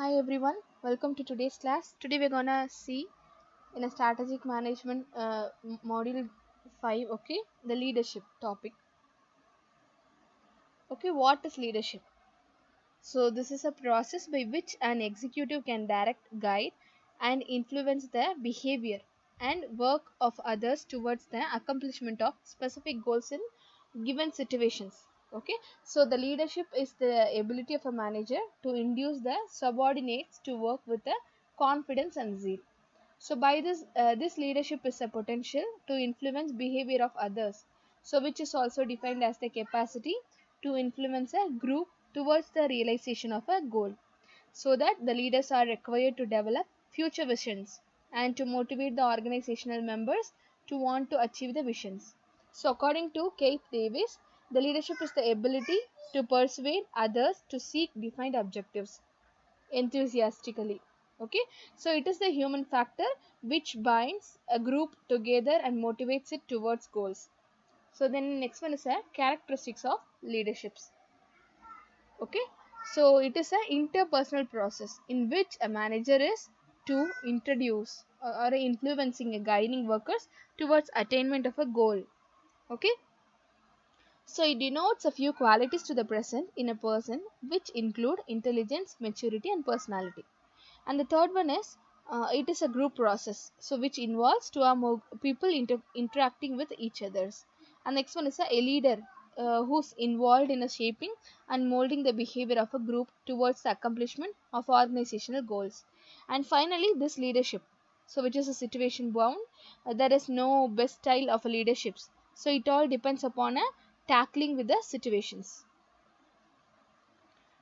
Hi everyone, welcome to today's class. Today we're gonna see in a strategic management module 5, okay, the leadership topic. Okay, what is leadership? So this is a process by which an executive can direct, guide and influence the behavior and work of others towards the accomplishment of specific goals in given situations. Okay, so the leadership is the ability of a manager to induce the subordinates to work with the confidence and zeal. So by this leadership is a potential to influence behavior of others, so which is also defined as the capacity to influence a group towards the realization of a goal, so that the leaders are required to develop future visions and to motivate the organizational members to want to achieve the visions. So according to Keith Davis, the leadership is the ability to persuade others to seek defined objectives enthusiastically. Okay, so it is the human factor which binds a group together and motivates it towards goals. So then next one is a characteristics of leaderships. Okay, so it is an interpersonal process in which a manager is to introduce or influencing a guiding workers towards attainment of a goal. Okay, so it denotes a few qualities to the present in a person which include intelligence, maturity and personality. And the third one is it is a group process, so which involves two or more people interacting with each others. And next one is a leader who's involved in a shaping and molding the behavior of a group towards the accomplishment of organizational goals. And finally this leadership, so which is a situation bound. There is no best style of a leaderships, so it all depends upon a tackling with the situations.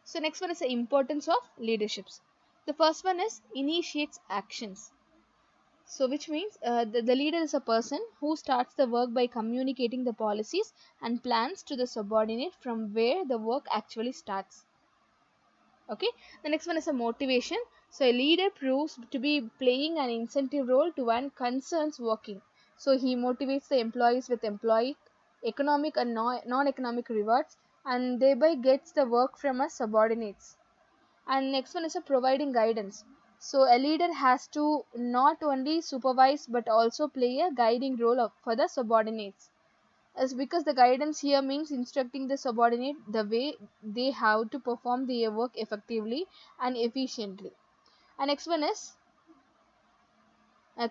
So next one is the importance of leaderships. The first one is initiates actions. So which means the leader is a person who starts the work by communicating the policies and plans to the subordinate from where the work actually starts. Okay. The next one is a motivation. So a leader proves to be playing an incentive role to one concerns working. So he motivates the employees with employee economic and non-economic rewards and thereby gets the work from us subordinates. And next one is a providing guidance. So a leader has to not only supervise but also play a guiding role for the subordinates, as because the guidance here means instructing the subordinate the way they have to perform their work effectively and efficiently. And next one is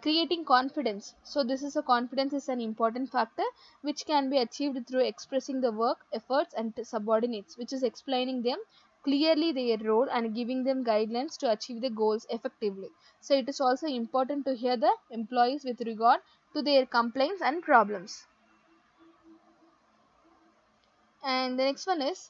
creating confidence. So this is a confidence is an important factor which can be achieved through expressing the work efforts and subordinates, which is explaining them clearly their role and giving them guidelines to achieve the goals effectively. So it is also important to hear the employees with regard to their complaints and problems. And the next one is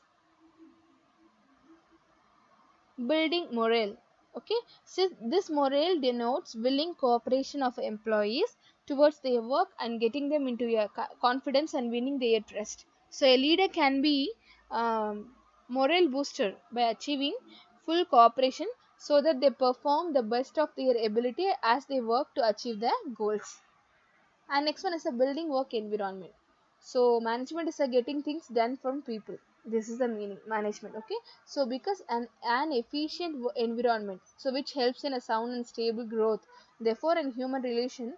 building morale. Okay, so this morale denotes willing cooperation of employees towards their work and getting them into your confidence and winning their trust. So a leader can be morale booster by achieving full cooperation so that they perform the best of their ability as they work to achieve their goals. And next one is a building work environment. So management is a getting things done from people. This is the meaning management. Okay, so because an efficient environment, so which helps in a sound and stable growth, therefore in human relation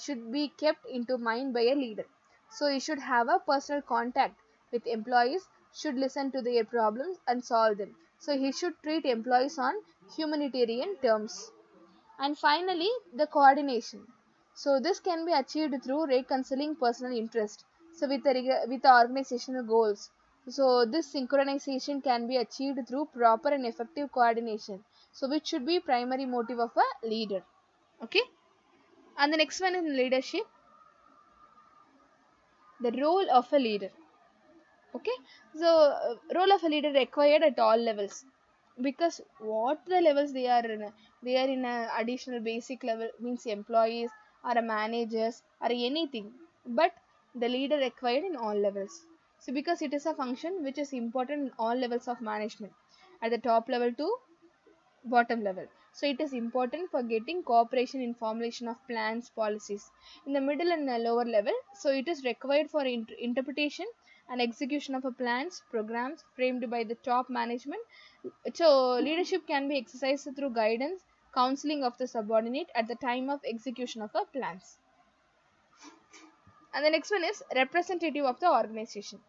should be kept into mind by a leader. So he should have a personal contact with employees, should listen to their problems and solve them. So he should treat employees on humanitarian terms. And finally, the coordination. So this can be achieved through reconciling personal interest. So with the organizational goals. So this synchronization can be achieved through proper and effective coordination. So which should be primary motive of a leader. Okay. And the next one in leadership, the role of a leader. Okay, so role of a leader required at all levels, because what the levels they are in a additional basic level means employees or a managers or anything, but the leader required in all levels. So because it is a function which is important in all levels of management, at the top level to bottom level. So it is important for getting cooperation in formulation of plans policies in the middle and the lower level. So it is required for interpretation and execution of a plans, programs framed by the top management. So leadership can be exercised through guidance, counseling of the subordinate at the time of execution of a plans. And the next one is representative of the organization.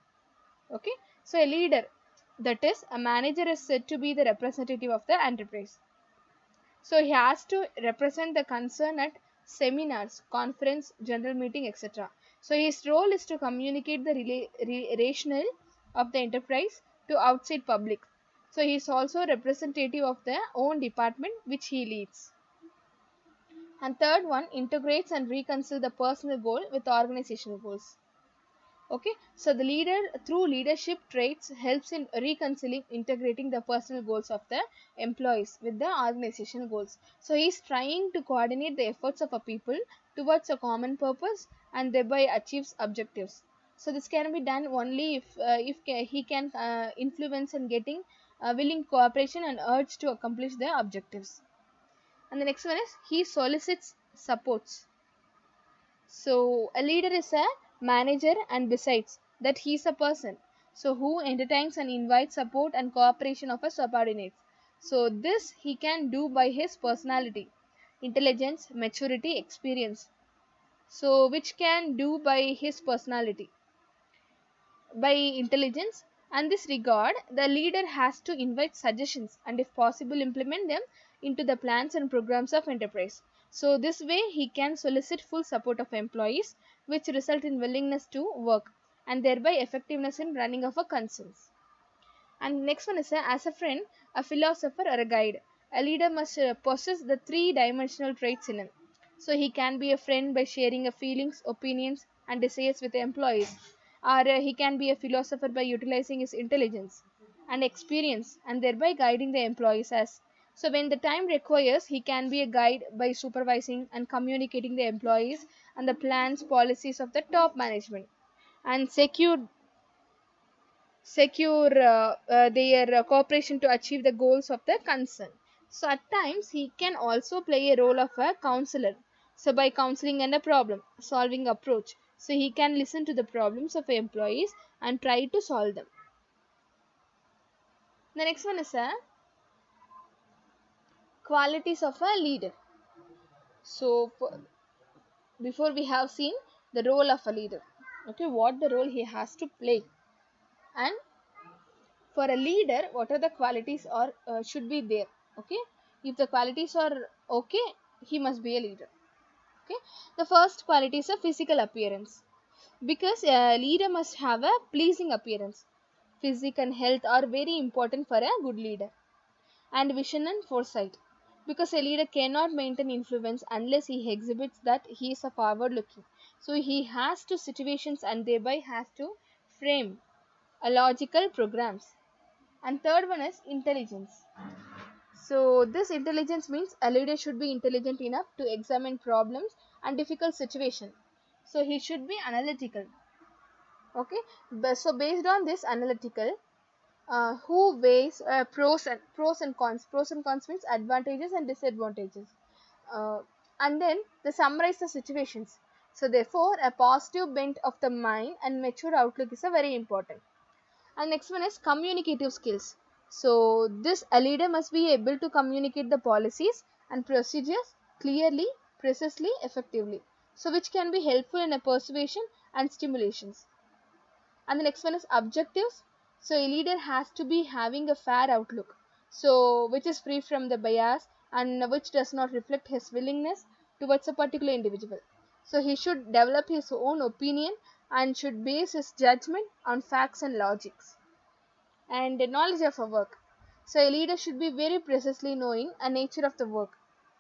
Okay, so a leader, that is a manager, is said to be the representative of the enterprise. So he has to represent the concern at seminars, conference, general meeting, etc. So his role is to communicate the rationale of the enterprise to outside public. So he is also representative of their own department which he leads. And third one, integrates and reconcile the personal goal with organizational goals. Okay, so the leader through leadership traits helps in reconciling, integrating the personal goals of the employees with the organizational goals. So he is trying to coordinate the efforts of a people towards a common purpose and thereby achieves objectives. So this can be done only if he can influence and getting willing cooperation and urge to accomplish the objectives. And the next one is he solicits supports. So a leader is a manager, and besides that he is a person, so who entertains and invites support and cooperation of a subordinates. So this he can do by his personality, intelligence, maturity, experience. So which can do by his personality, by intelligence. And this regard, the leader has to invite suggestions and if possible implement them into the plans and programs of enterprise. So this way he can solicit full support of employees, which result in willingness to work and thereby effectiveness in running of a concerns. And next one is as a friend, a philosopher, or a guide. A leader must possess the three-dimensional traits in him. So he can be a friend by sharing a feelings, opinions, and desires with the employees, or he can be a philosopher by utilizing his intelligence and experience, and thereby guiding the employees as. So when the time requires, he can be a guide by supervising and communicating the employees and the plans, policies of the top management, and secure their cooperation to achieve the goals of the concern. So at times he can also play a role of a counselor. So by counseling and a problem solving approach, so he can listen to the problems of employees and try to solve them. The next one is qualities of a leader. So before we have seen the role of a leader. Okay, what the role he has to play, and for a leader what are the qualities or should be there. Okay, if the qualities are okay, he must be a leader. Okay, the first quality is a physical appearance, because a leader must have a pleasing appearance. Physique and health are very important for a good leader. And vision and foresight, because a leader cannot maintain influence unless he exhibits that he is a forward looking. So he has to situations and thereby has to frame a logical programs. And third one is intelligence. So this intelligence means a leader should be intelligent enough to examine problems and difficult situations. So he should be analytical. Okay. So based on this analytical, who weighs pros and cons. Pros and cons means advantages and disadvantages. Uh, and then they summarize the situations. So therefore, a positive bent of the mind and mature outlook is a very important. And next one is communicative skills. So this a leader must be able to communicate the policies and procedures clearly, precisely, effectively. So which can be helpful in a persuasion and stimulations. And the next one is objectives. So a leader has to be having a fair outlook, so which is free from the bias and which does not reflect his willingness towards a particular individual. So he should develop his own opinion and should base his judgment on facts and logics. And the knowledge of a work. So a leader should be very precisely knowing the nature of the work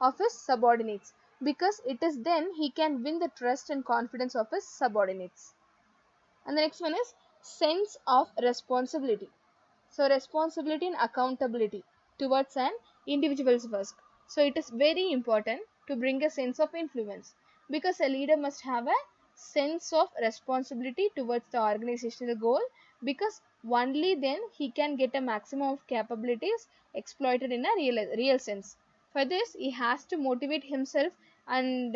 of his subordinates, because it is then he can win the trust and confidence of his subordinates. And the next one is sense of responsibility. So responsibility and accountability towards an individual's work. So it is very important to bring a sense of influence, because a leader must have a sense of responsibility towards the organizational goal, because only then he can get a maximum of capabilities exploited in a real sense. For this he has to motivate himself and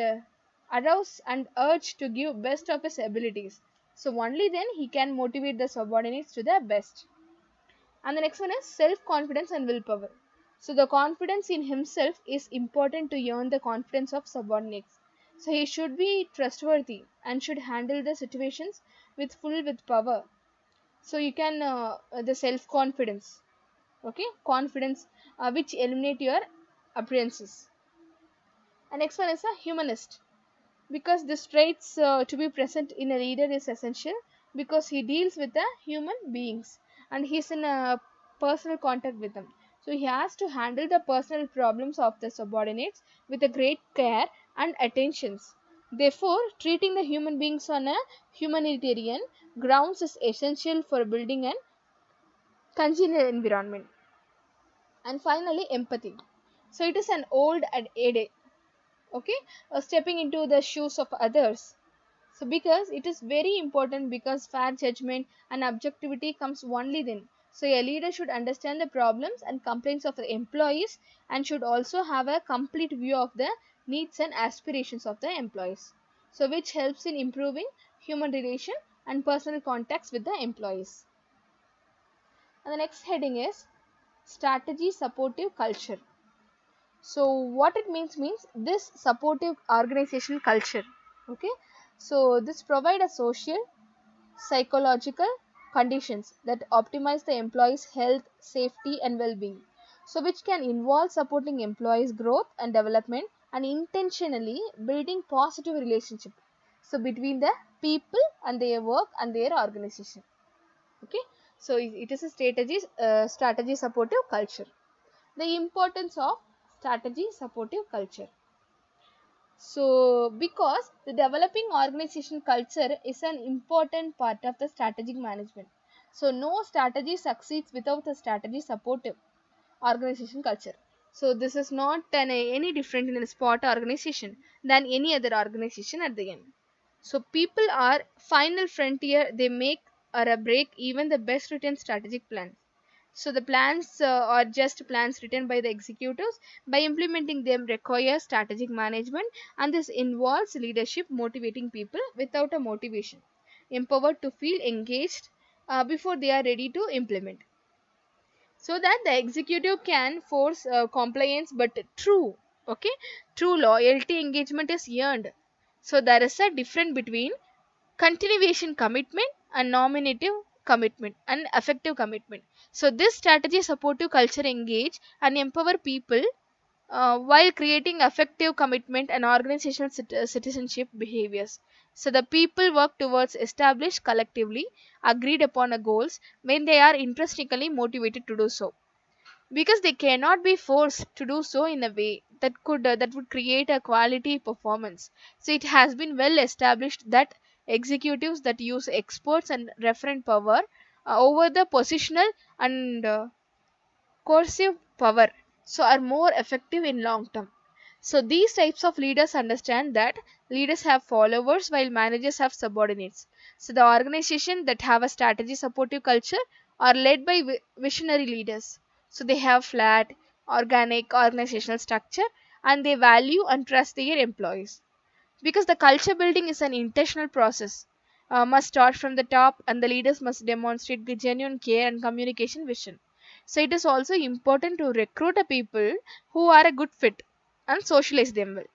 arouse and urge to give best of his abilities. So only then he can motivate the subordinates to their best. And the next one is self confidence and willpower. So the confidence in himself is important to earn the confidence of subordinates. So he should be trustworthy and should handle the situations with power. So you can the self confidence, okay, confidence, which eliminate your appearances. And next one is a humanist, because this traits to be present in a leader is essential, because he deals with the human beings and he's in a personal contact with them. So he has to handle the personal problems of the subordinates with a great care and attentions. Therefore, treating the human beings on a humanitarian grounds is essential for building an congenial environment. And finally, empathy. So it is an old adage, okay, stepping into the shoes of others. So because it is very important, because fair judgment and objectivity comes only then. So a leader should understand the problems and complaints of the employees and should also have a complete view of the needs and aspirations of the employees. So which helps in improving human relation and personal contacts with the employees. And the next heading is strategy supportive culture. So what it means this supportive organizational culture, okay, so this provide a social psychological conditions that optimize the employees health, safety and well-being, so which can involve supporting employees growth and development and intentionally building positive relationship so between the people and their work and their organization, okay. So it is a strategy supportive culture. The importance of strategy supportive culture. So, because the developing organization culture is an important part of the strategic management. So, no strategy succeeds without a strategy supportive organization culture. So, this is not any different in a sport organization than any other organization at the end. So, people are final frontier, they make or a break even the best written strategic plans. So the plans are just plans written by the executives. By implementing them require strategic management, and this involves leadership motivating people without a motivation, empowered to feel engaged before they are ready to implement. So that the executive can force compliance, but okay, true loyalty engagement is earned. So there is a difference between continuation commitment and nominative commitment and effective commitment. So this strategy supportive culture engage and empower people while creating effective commitment and organizational citizenship behaviors. So the people work towards established collectively agreed upon a goals when they are intrinsically motivated to do so, because they cannot be forced to do so in a way that would create a quality performance. So it has been well established that executives that use experts and referent power over the positional and coercive power so are more effective in long term. So these types of leaders understand that leaders have followers while managers have subordinates. So the organization that have a strategy supportive culture are led by visionary leaders. So they have flat, organic organizational structure, and they value and trust their employees. Because the culture building is an intentional process, must start from the top, and the leaders must demonstrate the genuine care and communication vision. So it is also important to recruit a people who are a good fit and socialize them well.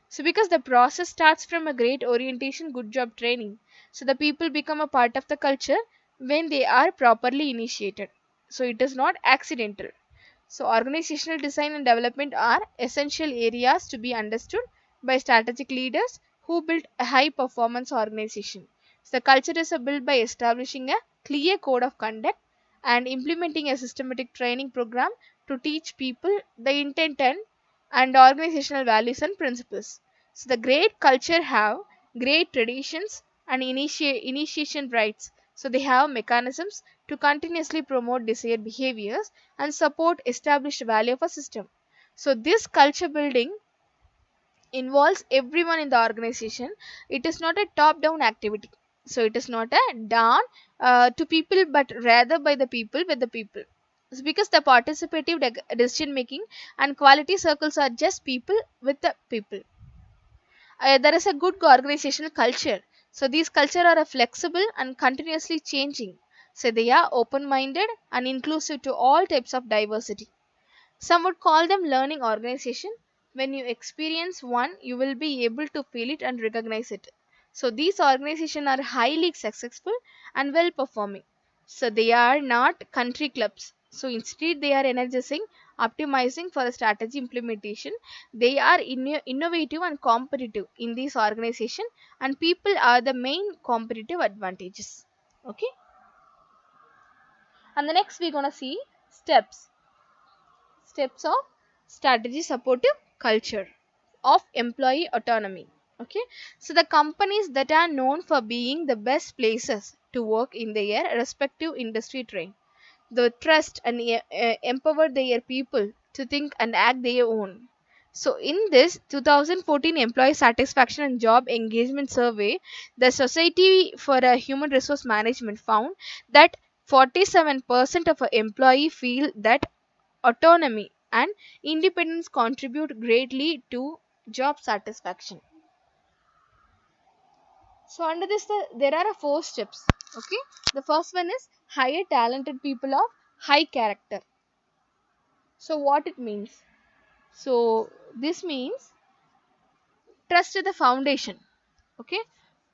So because the process starts from a great orientation, good job training. So the people become a part of the culture when they are properly initiated. So it is not accidental. So organizational design and development are essential areas to be understood by strategic leaders who build a high performance organization. So the culture is built by establishing a clear code of conduct and implementing a systematic training program to teach people the intent and organizational values and principles. So the great culture have great traditions and initiation rights. So they have mechanisms to continuously promote desired behaviors and support established value of a system. So this culture building involves everyone in the organization. It is not a top down activity. So it is not a down to people, but rather by the people with the people. It's because the participative decision making and quality circles are just people with the people. There is a good organizational culture. So these culture are flexible and continuously changing. So they are open minded and inclusive to all types of diversity. Some would call them learning organization. When you experience one, you will be able to feel it and recognize it. So these organizations are highly successful and well performing. So they are not country clubs. So instead they are energizing, optimizing for the strategy implementation. They are innovative and competitive in this organization, and people are the main competitive advantages. Okay. And the next we're gonna see steps. Steps of strategy supportive culture of employee autonomy. Okay, so the companies that are known for being the best places to work in their respective industry train the trust and empower their people to think and act their own. So in this 2014 employee satisfaction and job engagement survey, the Society for Human Resource Management found that 47% of employee feel that autonomy and independence contribute greatly to job satisfaction. So under this, there are four steps. Okay, the first one is hire talented people of high character. So what it means? So this means trust is the foundation. Okay,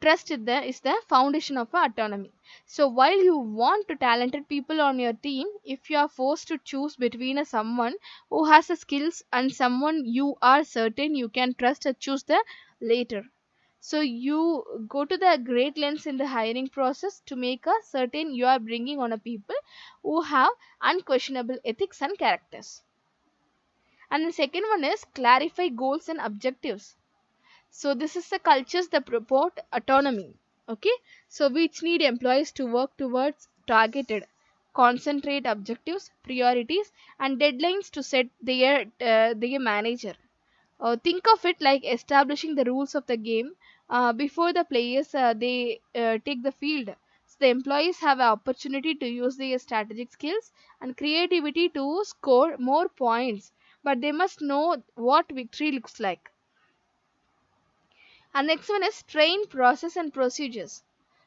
trust is the foundation of autonomy. So while you want to talented people on your team, if you are forced to choose between a someone who has the skills and someone you are certain you can trust, choose the later. So you go to the great lengths in the hiring process to make a certain you are bringing on a people who have unquestionable ethics and characters. And the second one is clarify goals and objectives. So this is the cultures that purport autonomy. Okay, so which need employees to work towards targeted, concentrate objectives, priorities, and deadlines to set their manager. Think of it like establishing the rules of the game before the players they take the field. So the employees have an opportunity to use their strategic skills and creativity to score more points, but they must know what victory looks like. And next one is train process and procedures.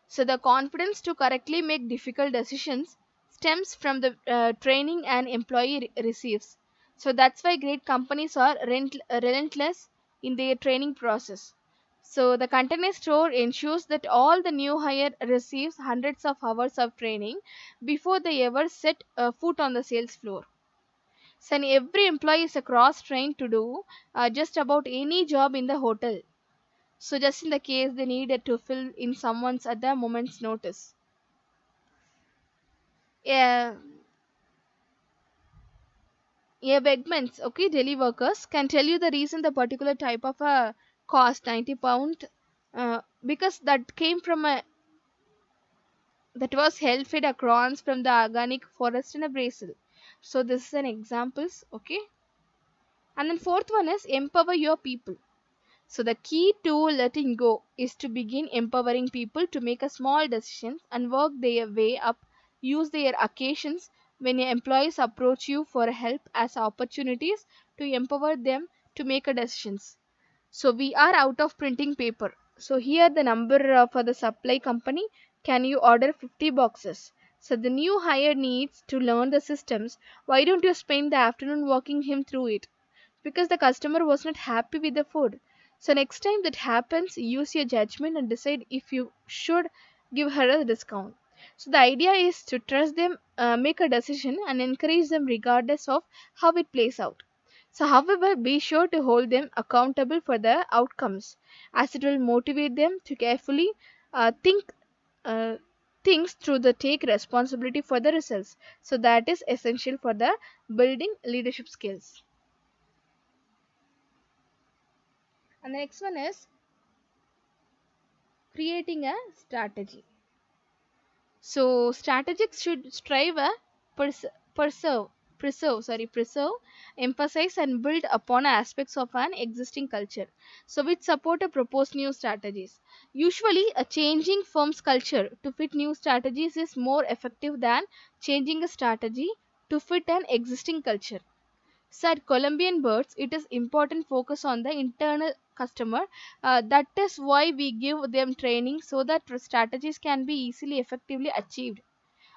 So the confidence to correctly make difficult decisions stems from the training an employee receives. So that's why great companies are relentless in their training process. So the container store ensures that all the new hire receives hundreds of hours of training before they ever set a foot on the sales floor. So every employee is cross trained to do just about any job in the hotel. So just in the case they needed to fill in someone's at the moment's notice. Yeah, yeah, Wegmans, okay, daily workers can tell you the reason the particular type of a cost £90 because that came from a that was held fed across from the organic forest in a Brazil. So this is an examples, okay. And then fourth one is empower your people. So the key to letting go is to begin empowering people to make a small decisions and work their way up. Use their occasions when your employees approach you for help as opportunities to empower them to make a decisions. So we are out of printing paper. So here the number for the supply company. Can you order 50 boxes? So the new hire needs to learn the systems. Why don't you spend the afternoon walking him through it? Because the customer was not happy with the food. So next time that happens, use your judgment and decide if you should give her a discount. So the idea is to trust them, make a decision, and encourage them regardless of how it plays out. So, however, be sure to hold them accountable for the outcomes, as it will motivate them to carefully think uh, things through the take responsibility for the results. So that is essential for the building leadership skills. And the next one is creating a strategy. So strategics should strive a pers- preserve, preserve, emphasize and build upon aspects of an existing culture. So which support a proposed new strategies. Usually a changing firm's culture to fit new strategies is more effective than changing a strategy to fit an existing culture. So at Colombian Birds, it is important focus on the internal customer. That is why we give them training so that strategies can be easily effectively achieved.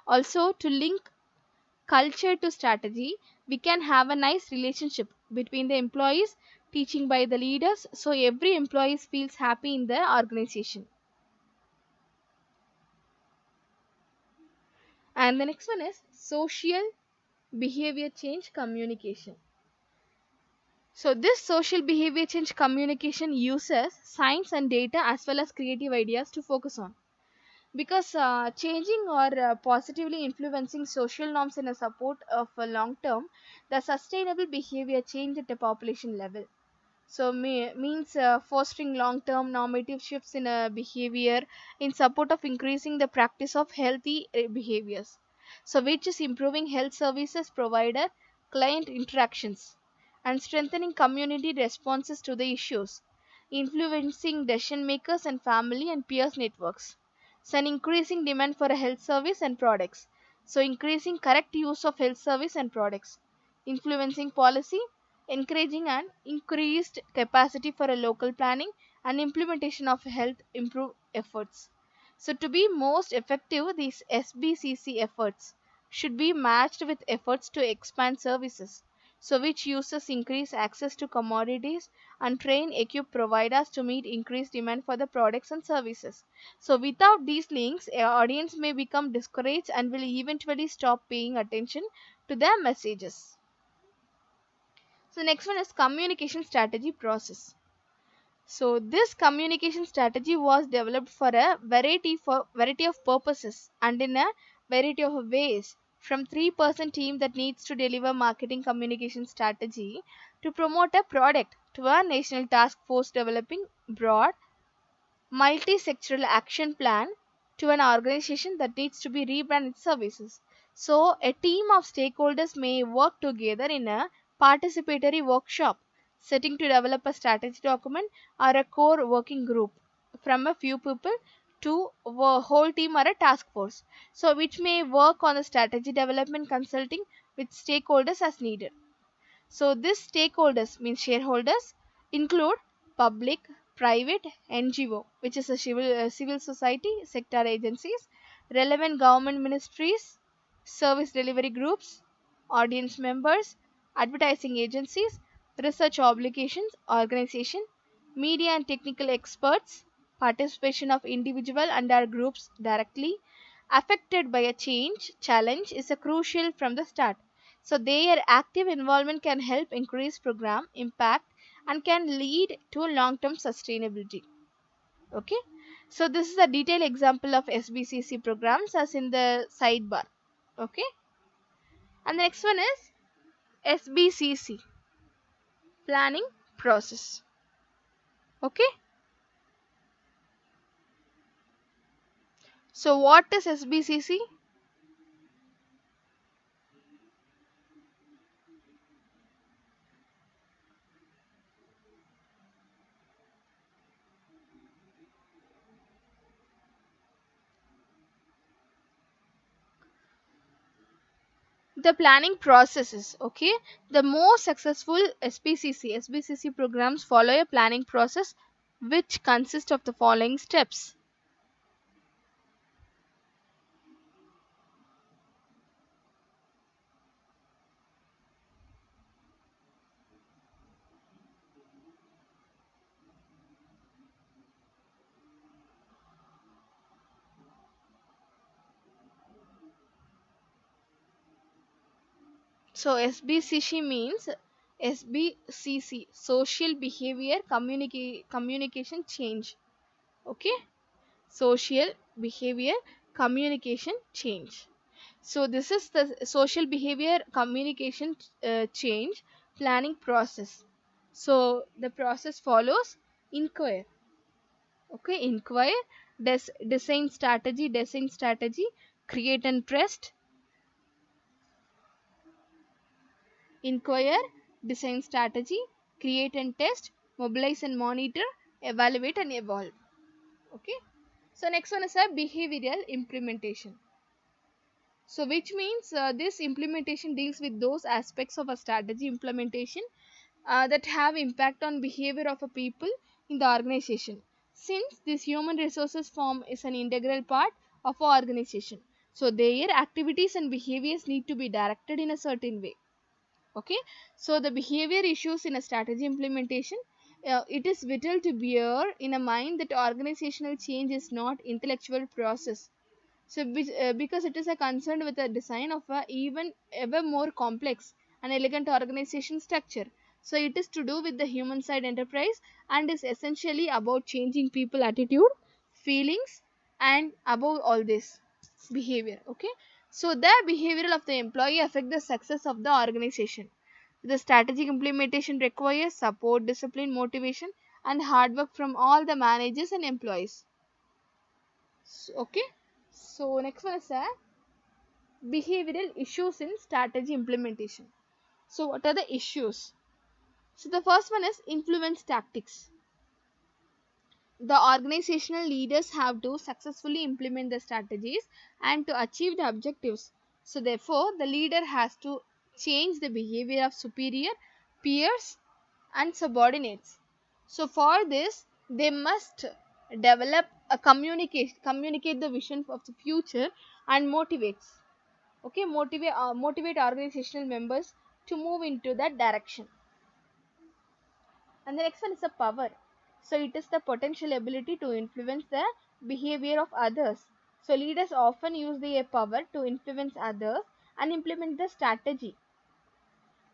Also, to link culture to strategy, we can have a nice relationship between the employees, teaching by the leaders, so every employee feels happy in the organization. And the next one is social behavior change communication. So this social behavior change communication uses science and data as well as creative ideas to focus on, because changing or positively influencing social norms in a support of a long term the sustainable behavior change at a population level. So means fostering long term normative shifts in a behavior in support of increasing the practice of healthy behaviors, so which is improving health services provider client interactions and strengthening community responses to the issues, influencing decision makers and family and peers networks. So an increasing demand for a health service and products, so increasing correct use of health service and products, influencing policy, encouraging an increased capacity for a local planning and implementation of health improve efforts. So to be most effective, these SBCC efforts should be matched with efforts to expand services, so which users increase access to commodities and train equip providers to meet increased demand for the products and services. So without these links, a audience may become discouraged and will eventually stop paying attention to their messages. So next one is communication strategy process. So this communication strategy was developed for a variety of purposes and in a variety of ways, from 3% team that needs to deliver marketing communication strategy to promote a product to a national task force developing broad multi-sectoral action plan to an organization that needs to be rebranded services. So, a team of stakeholders may work together in a participatory workshop setting to develop a strategy document or a core working group from a few people to a whole team or a task force. So, which may work on the strategy development consulting with stakeholders as needed. So these stakeholders means shareholders include public, private, NGO, which is a civil society sector agencies, relevant government ministries, service delivery groups, audience members, advertising agencies, research obligations, organization, media and technical experts, participation of individual and our groups directly affected by a challenge is a crucial from the start. So their active involvement can help increase program impact and can lead to long-term sustainability. Okay. So this is a detailed example of SBCC programs as in the sidebar. Okay. And the next one is SBCC planning process. Okay. So what is SBCC? The planning processes. Okay, the most successful SBCC programs follow a planning process which consists of the following steps. So SBCC means SBCC, social behavior communication change. Okay, social behavior communication change. So this is the social behavior communication change planning process. So the process follows: inquire. Okay, inquire, design strategy, create and test. Inquire, design strategy, create and test, mobilize and monitor, evaluate and evolve. Okay. So next one is a behavioral implementation. So which means this implementation deals with those aspects of a strategy implementation that have impact on behavior of a people in the organization. Since this human resources form is an integral part of our organization, so their activities and behaviors need to be directed in a certain way. Okay, so the behavior issues in a strategy implementation, it is vital to bear in a mind that organizational change is not intellectual process. So because it is a concern with the design of a even ever more complex and elegant organization structure. So it is to do with the human side enterprise and is essentially about changing people attitude, feelings, and above all this behavior. Okay, so the behavioral of the employee affect the success of the organization. The strategic implementation requires support, discipline, motivation, and hard work from all the managers and employees. Okay, so next one is behavioral issues in strategy implementation. So what are the issues? So the first one is influence tactics. The organizational leaders have to successfully implement the strategies and to achieve the objectives. So therefore the leader has to change the behavior of superior, peers, and subordinates. So for this they must develop a communicate the vision of the future and motivates. Okay, motivate organizational members to move into that direction. And the next one is the power. So it is the potential ability to influence the behavior of others. So leaders often use their power to influence others and implement the strategy.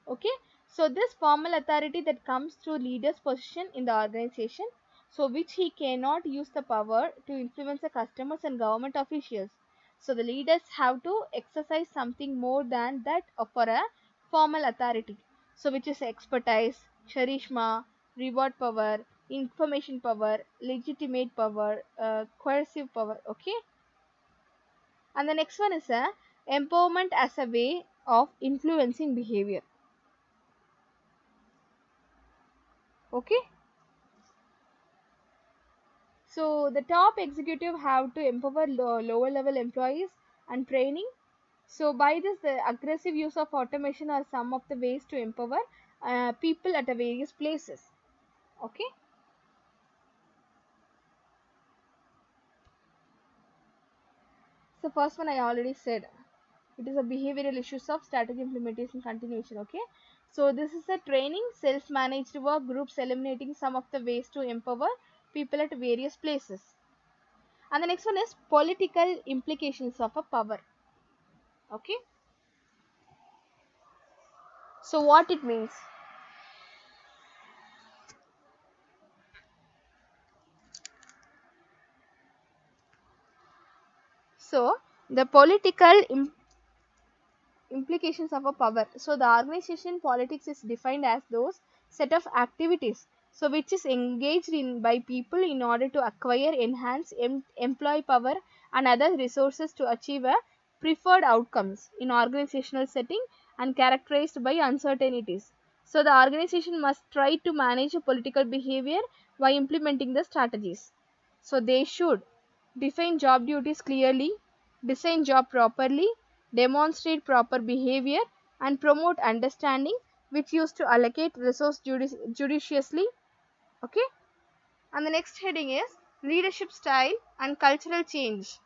Okay, so this formal authority that comes through leader's position in the organization, so which he cannot use the power to influence the customers and government officials. So the leaders have to exercise something more than that for a formal authority, so which is expertise, charisma, reward power, information power, legitimate power, coercive power. Okay, and the next one is a empowerment as a way of influencing behavior. Okay, so the top executive have to empower lower level employees and training. So by this, the aggressive use of automation are some of the ways to empower people at a various places. Okay. So first one I already said. It is a behavioral issues of strategy implementation continuation. Okay. So this is a training, self-managed work groups eliminating some of the ways to empower people at various places. And the next one is political implications of a power. Okay. So what it means? So the political implications of a power. So the organization politics is defined as those set of activities so which is engaged in by people in order to acquire, enhance, employ power and other resources to achieve a preferred outcomes in organizational setting and characterized by uncertainties. So the organization must try to manage a political behavior by implementing the strategies. So they should define job duties clearly, design job properly, demonstrate proper behavior, and promote understanding, which used to allocate resource judiciously. Okay, and the next heading is leadership style and cultural change.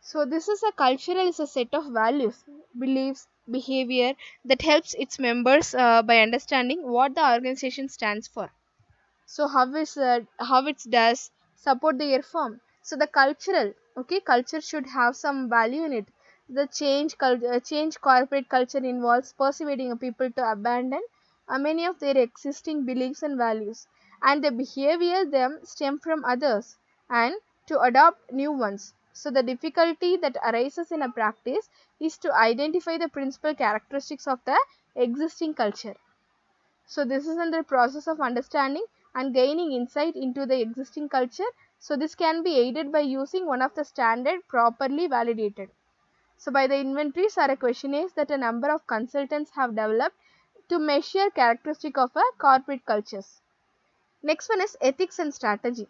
So this is a cultural is a set of values, beliefs, behavior that helps its members by understanding what the organization stands for. So how it does support their firm. So the cultural, okay, culture should have some value in it. The change corporate culture involves persuading a people to abandon many of their existing beliefs and values, and the behavior them stem from others, and to adopt new ones. So the difficulty that arises in a practice is to identify the principal characteristics of the existing culture. So this is in the process of understanding and gaining insight into the existing culture. So this can be aided by using one of the standard properly validated. So by the inventories are a questionnaires that a number of consultants have developed to measure characteristic of a corporate cultures. Next one is ethics and strategy.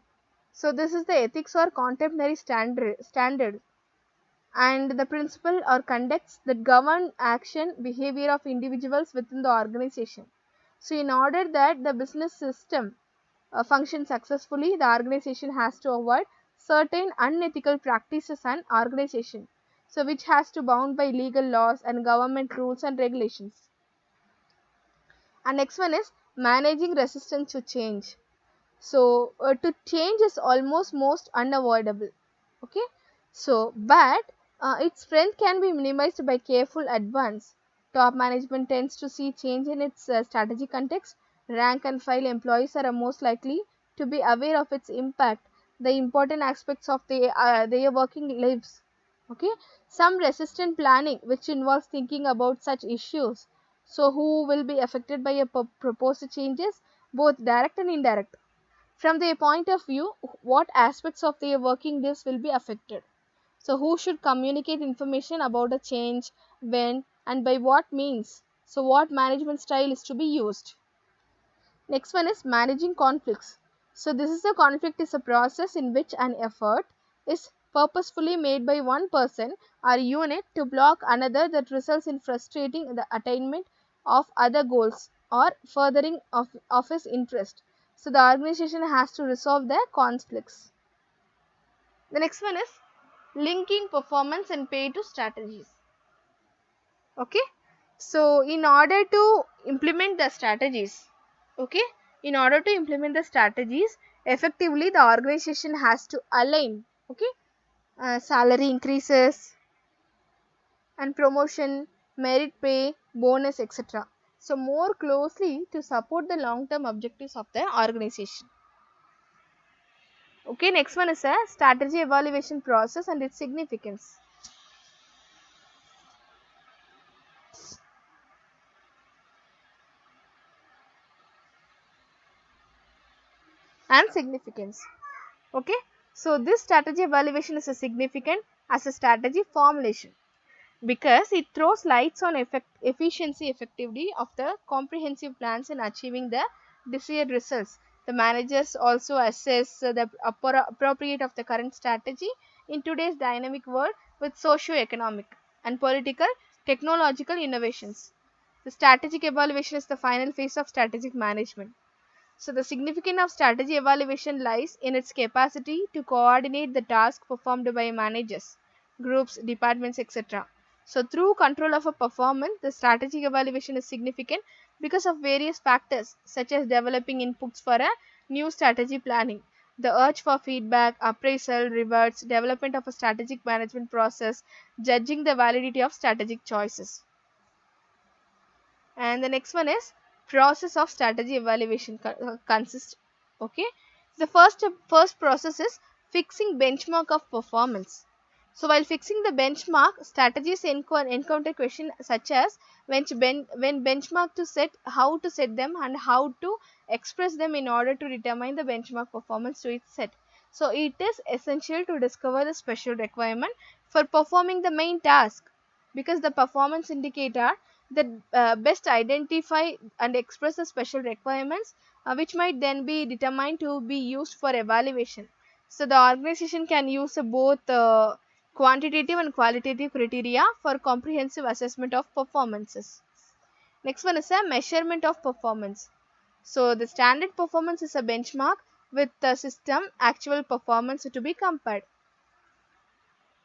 So this is the ethics or contemporary standard. and the principle or conducts that govern action behavior of individuals within the organization. So in order that the business system function successfully, the organization has to avoid certain unethical practices and organization, so which has to bound by legal laws and government rules and regulations. And next one is managing resistance to change. So to change is almost most unavoidable. Okay, so but its strength can be minimized by careful advance. Top management tends to see change in its strategy context. Rank and file employees are most likely to be aware of its impact, the important aspects of their working lives. Okay, some resistant planning which involves thinking about such issues. So who will be affected by a proposed changes, both direct and indirect. From their point of view, what aspects of their working lives will be affected. So who should communicate information about a change, when and by what means. So what management style is to be used. Next one is managing conflicts. So this is a conflict is a process in which an effort is purposefully made by one person or unit to block another that results in frustrating the attainment of other goals or furthering of his interest. So the organization has to resolve the conflicts. The next one is linking performance and pay to strategies. Okay, so in order to implement the strategies, okay, in order to implement the strategies effectively, the organization has to align, okay, salary increases and promotion, merit pay, bonus, etc. So more closely to support the long term objectives of the organization. Okay, next one is a strategy evaluation process and its significance. And significance. Okay, so this strategy evaluation is a significant as a strategy formulation because it throws lights on efficiency effectively of the comprehensive plans in achieving the desired results. The managers also assess the appropriate of the current strategy in today's dynamic world with socio-economic and political technological innovations. The strategic evaluation is the final phase of strategic management. So the significance of strategy evaluation lies in its capacity to coordinate the task performed by managers, groups, departments, etc. So through control of a performance, the strategic evaluation is significant because of various factors such as developing inputs for a new strategy planning, the urge for feedback, appraisal, rewards, development of a strategic management process, judging the validity of strategic choices. And the next one is process of strategy evaluation consists. Okay, the first process is fixing benchmark of performance. So while fixing the benchmark, strategies encounter questions such as when benchmark to set, how to set them, and how to express them in order to determine the benchmark performance to its set. So it is essential to discover the special requirement for performing the main task, because the performance indicator that best identify and express the special requirements which might then be determined to be used for evaluation. So the organization can use both quantitative and qualitative criteria for comprehensive assessment of performances. Next one is a measurement of performance. So the standard performance is a benchmark with the system actual performance to be compared,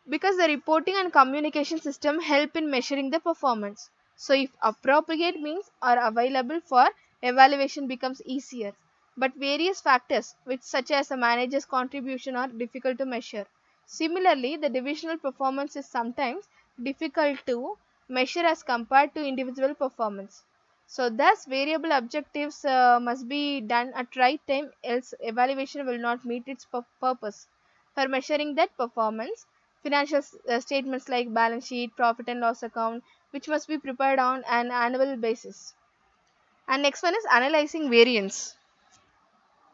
because the reporting and communication system help in measuring the performance. So if appropriate means are available for evaluation becomes easier, but various factors which such as a manager's contribution are difficult to measure. Similarly, the divisional performance is sometimes difficult to measure as compared to individual performance. So thus variable objectives must be done at right time, else evaluation will not meet its purpose. For measuring that performance, financial statements like balance sheet, profit and loss account, which must be prepared on an annual basis. And next one is analyzing variance.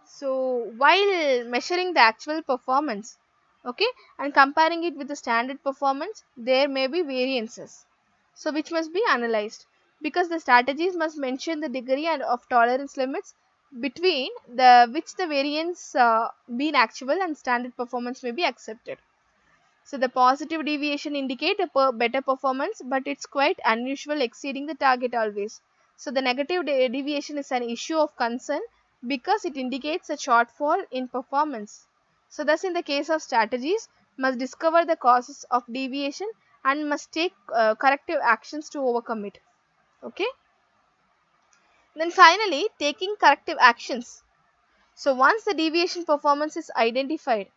So while measuring the actual performance, okay, and comparing it with the standard performance, there may be variances, so which must be analyzed, because the strategies must mention the degree and of tolerance limits between the which the variance being actual and standard performance may be accepted. So the positive deviation indicate a better performance, but it's quite unusual exceeding the target always. So the negative deviation is an issue of concern because it indicates a shortfall in performance. So thus in the case of strategies, must discover the causes of deviation and must take corrective actions to overcome it. Okay. Then finally, taking corrective actions. So once the deviation performance is identified,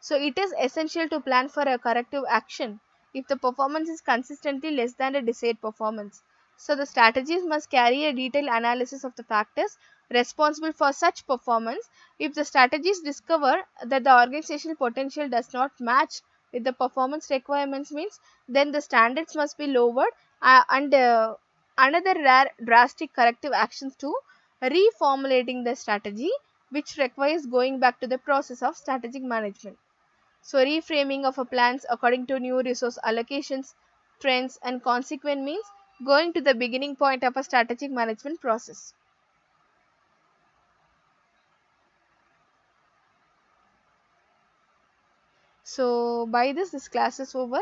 so it is essential to plan for a corrective action if the performance is consistently less than the desired performance. So the strategies must carry a detailed analysis of the factors responsible for such performance. If the strategies discover that the organizational potential does not match with the performance requirements means, then the standards must be lowered, and another rare drastic corrective actions to reformulating the strategy, which requires going back to the process of strategic management. So reframing of a plans according to new resource allocations, trends and consequent means going to the beginning point of a strategic management process. So by this class is over.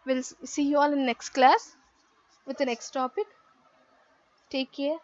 We'll see you all in next class with the next topic. Take care.